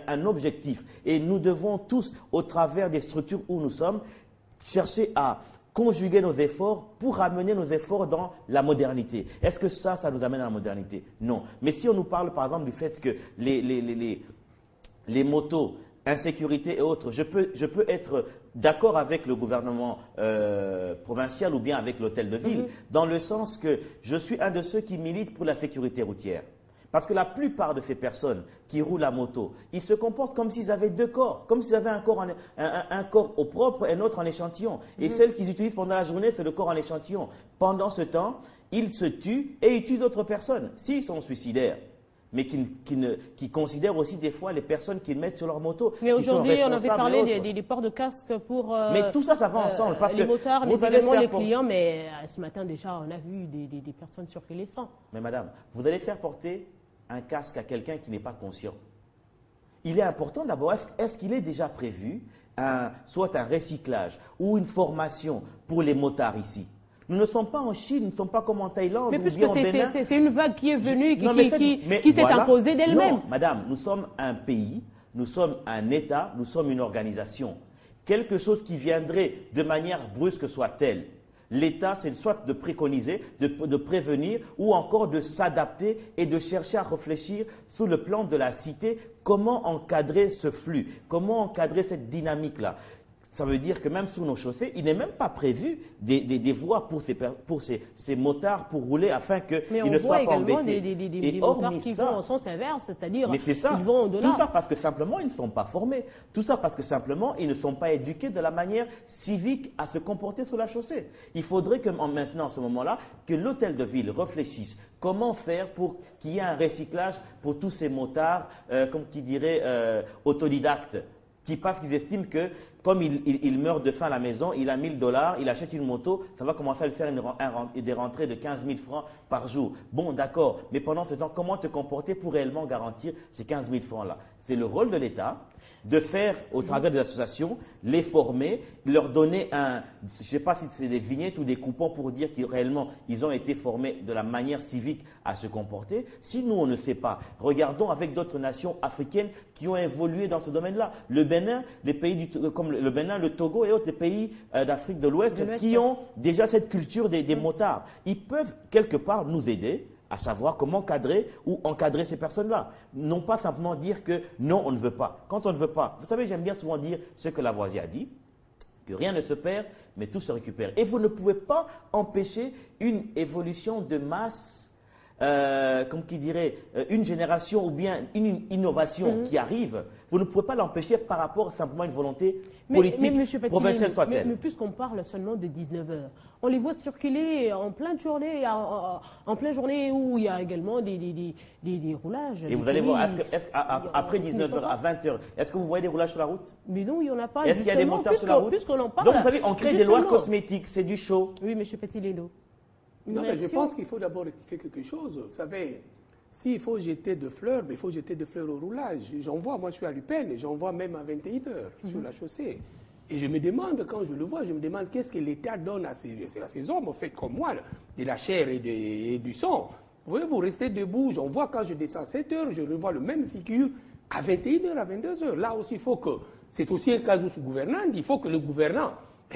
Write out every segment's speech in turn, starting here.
un objectif. Et nous devons tous, au travers des structures où nous sommes, chercher à conjuguer nos efforts pour ramener nos efforts dans la modernité. Est-ce que ça nous amène à la modernité? Non. Mais si on nous parle, par exemple, du fait que les motos, insécurité et autres, je peux être d'accord avec le gouvernement provincial ou bien avec l'hôtel de ville, dans le sens que je suis un de ceux qui militent pour la sécurité routière. Parce que la plupart de ces personnes qui roulent à moto, ils se comportent comme s'ils avaient deux corps, comme s'ils avaient un corps au propre et un autre en échantillon. Et celle qu'ils utilisent pendant la journée, c'est le corps en échantillon. Pendant ce temps, ils se tuent et ils tuent d'autres personnes, s'ils sont suicidaires. Mais qui considèrent aussi des fois les personnes qu'ils mettent sur leur moto. Mais aujourd'hui, on avait parlé des ports de casque pour mais tout ça, ça va ensemble. Parce les que motards, vous les allez éléments, faire les clients, mais ce matin déjà, on a vu des personnes circuler sans. Mais madame, vous allez faire porter un casque à quelqu'un qui n'est pas conscient. Il est important d'abord, est-ce qu'il est déjà prévu soit un recyclage ou une formation pour les motards ici? Nous ne sommes pas en Chine, nous ne sommes pas comme en Thaïlande. Mais ou puisque bien au Bénin. c'est une vague qui est venue, qui s'est voilà. imposée d'elle-même. Non, madame, nous sommes un pays, nous sommes un État, nous sommes une organisation. Quelque chose qui viendrait de manière brusque soit-elle, l'État, c'est soit de préconiser, de prévenir ou encore de s'adapter et de chercher à réfléchir sur le plan de la cité, comment encadrer ce flux, comment encadrer cette dynamique-là. Ça veut dire que même sur nos chaussées, il n'est même pas prévu des voies pour ces motards pour rouler afin qu'ils ne soient pas embêtés. Mais on voit également des motards qui vont en sens inverse, c'est-à-dire qu'ils vont au-delà. Tout ça parce que simplement, ils ne sont pas formés. Tout ça parce que simplement, ils ne sont pas éduqués de la manière civique à se comporter sur la chaussée. Il faudrait que maintenant, à ce moment-là, que l'hôtel de ville réfléchisse comment faire pour qu'il y ait un recyclage pour tous ces motards, comme qui dirait, autodidactes, parce qu'ils estiment que comme il meurt de faim à la maison, il a 1 000 $, il achète une moto, ça va commencer à lui faire des rentrées de 15 000 francs par jour. Bon, d'accord, mais pendant ce temps, comment te comporter pour réellement garantir ces 15 000 francs-là? C'est le rôle de l'État de faire, au travers des associations, les former, leur donner je ne sais pas si c'est des vignettes ou des coupons pour dire qu'ils réellement, ils ont été formés de la manière civique à se comporter. Si nous, on ne sait pas, regardons avec d'autres nations africaines qui ont évolué dans ce domaine-là. Le Bénin, les pays comme le Bénin, le Togo et autres pays d'Afrique de l'Ouest qui ont déjà cette culture des motards. Ils peuvent quelque part nous aider à savoir comment cadrer ou encadrer ces personnes-là. Non pas simplement dire que non, on ne veut pas. Quand on ne veut pas, vous savez, j'aime bien souvent dire ce que Lavoisier a dit, que rien ne se perd, mais tout se récupère. Et vous ne pouvez pas empêcher une évolution de masse, comme qui dirait, une génération ou bien une innovation qui arrive. Vous ne pouvez pas l'empêcher par rapport simplement à une volonté politique, provinciale soit-elle. Mais puisqu'on parle seulement de 19 heures, on les voit circuler en pleine journée, en pleine journée où il y a également des roulages. Et vous allez voir, après 19 heures à 20 heures, est-ce que vous voyez des roulages sur la route? Mais non, il n'y en a pas. Est-ce qu'il y a des motards sur la route? Puisqu'on en parle. Donc vous savez, on crée des lois cosmétiques, c'est du show. Oui, M. Petit-Léno. Non, mais je pense qu'il faut d'abord rectifier quelque chose. Vous savez, s'il faut jeter de fleurs, il faut jeter de fleurs au roulage. J'en vois, moi je suis à l'UPEN, j'en vois même à 21 heures sur la chaussée. Et je me demande, quand je le vois, je me demande qu'est-ce que l'État donne à ces hommes, fait comme moi, de la chair et du sang. Vous voyez, vous restez debout, j'en vois quand je descends à 7 heures, je revois le même figure à 21 heures, à 22 heures. Là aussi, il faut que, c'est aussi un casus gouvernant, il faut que le gouvernant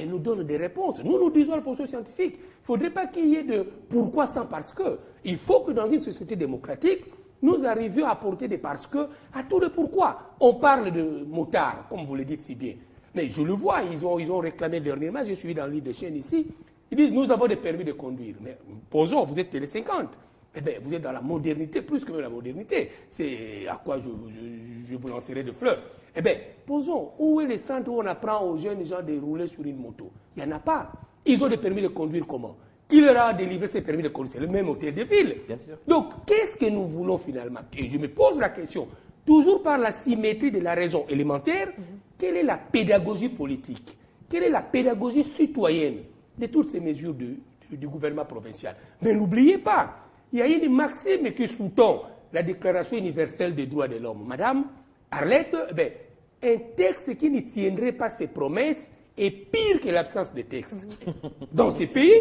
nous donne des réponses. Nous disons à la position scientifique, il ne faudrait pas qu'il y ait de pourquoi sans parce que. Il faut que dans une société démocratique, nous arrivions à apporter des parce que à tout le pourquoi. On parle de motards, comme vous le dites si bien. Mais je le vois, ils ont réclamé dernièrement, je suis dans l'île de Chêne ici, ils disent nous avons des permis de conduire. Mais posons, vous êtes télé 50. Eh bien, vous êtes dans la modernité, plus que même la modernité. C'est à quoi je vous lancerai de fleurs. Eh bien, posons, où est le centre où on apprend aux jeunes gens de rouler sur une moto? Il n'y en a pas. Ils ont des permis de conduire comment? Qui leur a délivré ces permis de conduire? C'est le même hôtel de ville. Bien sûr. Donc, qu'est-ce que nous voulons finalement? Et je me pose la question, toujours par la symétrie de la raison élémentaire, quelle est la pédagogie politique? Quelle est la pédagogie citoyenne de toutes ces mesures du gouvernement provincial? Mais n'oubliez pas, il y a une maxime qui sous-tend la Déclaration universelle des droits de l'homme. Madame Arlette, un texte qui ne tiendrait pas ses promesses est pire que l'absence de texte. Dans ce pays,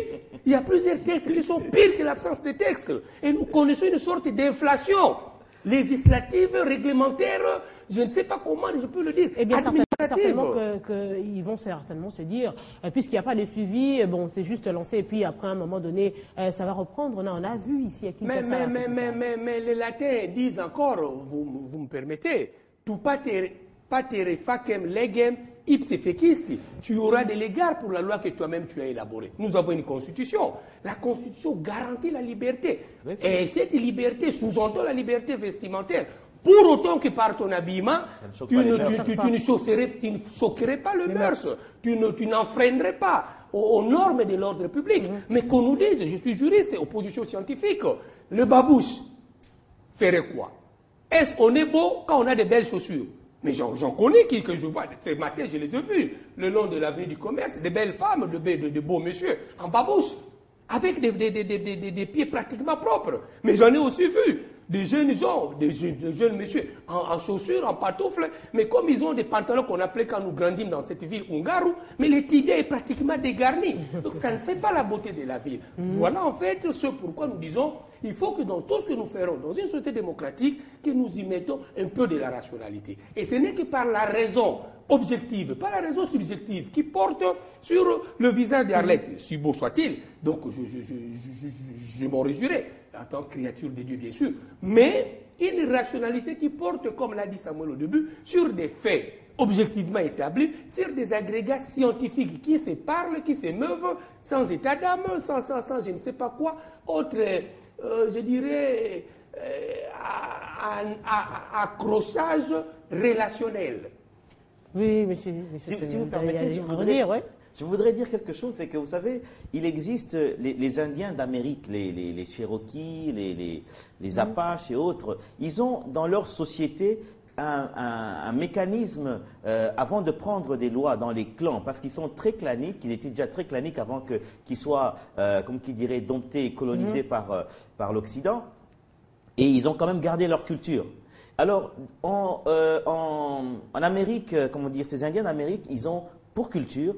il y a plusieurs textes qui sont pires que l'absence de texte. Et nous connaissons une sorte d'inflation. législative, réglementaire, je ne sais pas comment je peux le dire. Eh bien, certainement qu'ils vont certainement se dire, puisqu'il n'y a pas de suivi, bon, c'est juste lancé, et puis après, à un moment donné, ça va reprendre. On a vu ici à Kinshasa. Mais les latins disent encore, vous me permettez, tu patere facem legem ipse fecisti. Tu auras des égards pour la loi que toi-même tu as élaborée. Nous avons une constitution. La constitution garantit la liberté. Et cette liberté sous-entend la liberté vestimentaire. Pour autant que par ton habillement, tu ne choquerais pas le mœurs. Tu n'enfreindrais pas aux normes de l'ordre public. Mais qu'on nous dise, je suis juriste, opposition scientifique, le babouche ferait quoi? Est-ce qu'on est beau quand on a des belles chaussures? Mais j'en connais que je vois, ce matin je les ai vus, le long de l'avenue du commerce, des belles femmes, de beaux messieurs, en babouche, avec des pieds pratiquement propres. Mais j'en ai aussi vu des jeunes gens, des jeunes messieurs en chaussures, en pantoufles, mais comme ils ont des pantalons qu'on appelait quand nous grandîmes dans cette ville, Ungaru, mais le tidet est pratiquement dégarni. Donc ça ne fait pas la beauté de la ville. Voilà en fait ce pourquoi nous disons, il faut que dans tout ce que nous ferons, dans une société démocratique, que nous y mettons un peu de la rationalité. Et ce n'est que par la raison objective, pas la raison subjective, qui porte sur le visage d'Arlette, si beau soit-il. Donc je m'en réjouirai, en tant que créature de Dieu, bien sûr. Mais une rationalité qui porte, comme l'a dit Samuel au début, sur des faits objectivement établis, sur des agrégats scientifiques qui se parlent, qui s'émeuvent, sans état d'âme, sans je ne sais pas quoi, autre, je dirais, accrochage relationnel. Oui, monsieur si vous permettez, je voudrais dire quelque chose, c'est que vous savez, il existe les Indiens d'Amérique, les Cherokees, les Apaches et autres, ils ont dans leur société un mécanisme avant de prendre des lois dans les clans, parce qu'ils sont très claniques, ils étaient déjà très claniques avant qu'ils soient, comme qui dirait, domptés et colonisés par l'Occident, et ils ont quand même gardé leur culture. Alors, en Amérique, comment dire, ces Indiens d'Amérique, ils ont pour culture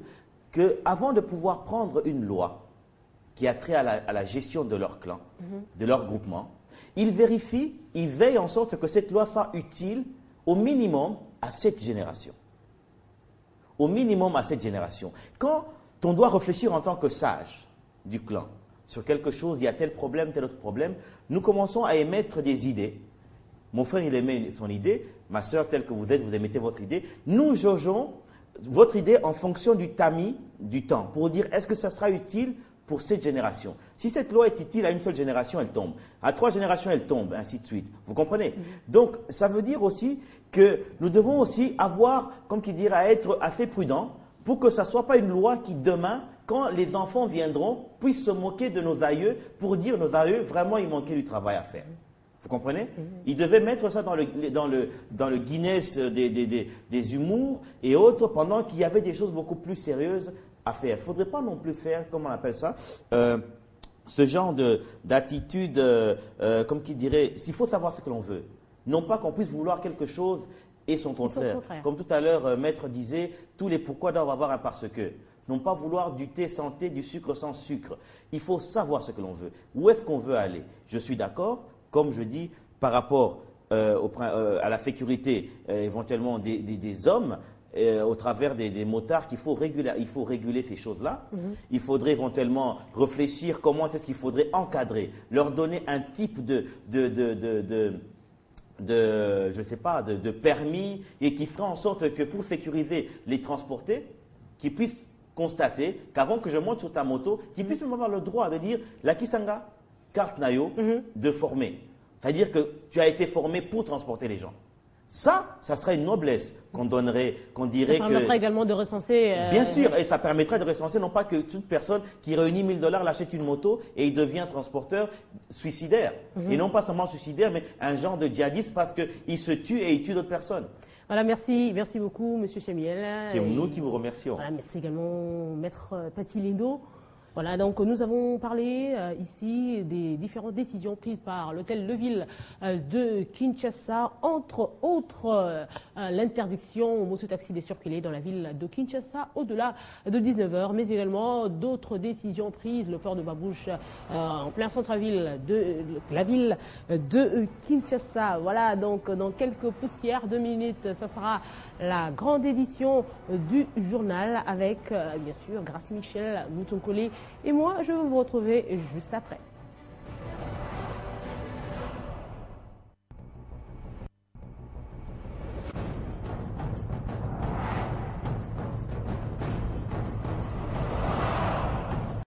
qu'avant de pouvoir prendre une loi qui a trait à la gestion de leur clan, de leur groupement, ils vérifient, ils veillent en sorte que cette loi soit utile au minimum à cette génération. Au minimum à cette génération. Quand on doit réfléchir en tant que sage du clan sur quelque chose, il y a tel problème, tel autre problème, nous commençons à émettre des idées. Mon frère, il émet son idée. Ma soeur, telle que vous êtes, vous émettez votre idée. Nous jaugeons votre idée en fonction du tamis, du temps, pour dire est-ce que ça sera utile pour cette génération. Si cette loi est utile à une seule génération, elle tombe. À 3 générations, elle tombe, ainsi de suite. Vous comprenez? Donc, ça veut dire aussi que nous devons aussi avoir, comme qui dirait, à être assez prudents pour que ça ne soit pas une loi qui, demain, quand les enfants viendront, puissent se moquer de nos aïeux pour dire nos aïeux, vraiment, il manquait du travail à faire. Vous comprenez? Ils devaient mettre ça dans le Guinness des humours et autres, pendant qu'il y avait des choses beaucoup plus sérieuses à faire. Il ne faudrait pas non plus faire, comment on appelle ça, ce genre d'attitude, comme qui dirait, s'il faut savoir ce que l'on veut. Non pas qu'on puisse vouloir quelque chose et son contraire. Comme tout à l'heure, Maître disait, tous les pourquoi doivent avoir un parce que. Non pas vouloir du thé sans thé, du sucre sans sucre. Il faut savoir ce que l'on veut. Où est-ce qu'on veut aller? Je suis d'accord, comme je dis, par rapport à la sécurité éventuellement des hommes, au travers des motards, qu'il faut réguler ces choses-là. Il faudrait éventuellement réfléchir comment est-ce qu'il faudrait encadrer, leur donner un type je sais pas, de permis, et qui ferait en sorte que pour sécuriser les transportés, qu'ils puissent constater qu'avant que je monte sur ta moto, qu'ils puissent même avoir le droit de dire la Kisanga, carte Nayo, de former. C'est-à-dire que tu as été formé pour transporter les gens. Ça serait une noblesse qu'on donnerait, qu'on dirait que... Ça permettrait également de recenser... Bien sûr, et ça permettrait de recenser, non pas que toute personne qui réunit 1 000 $, l'achète une moto et il devient transporteur suicidaire. Et non pas seulement suicidaire, mais un genre de djihadiste parce qu'il se tue et il tue d'autres personnes. Voilà, merci beaucoup, M. Chemiel. C'est nous qui vous remercions. Voilà, merci également Maître Paty Lindo. Voilà, donc nous avons parlé ici des différentes décisions prises par l'hôtel de ville de Kinshasa, entre autres l'interdiction aux mototaxis de circuler dans la ville de Kinshasa au-delà de 19h, mais également d'autres décisions prises, le port de babouche en plein centre-ville de la ville de Kinshasa. Voilà, donc dans quelques poussières, 2 minutes, ça sera la grande édition du journal avec, bien sûr, Grace Michel, Mouton Collé et moi. Je vais vous retrouver juste après.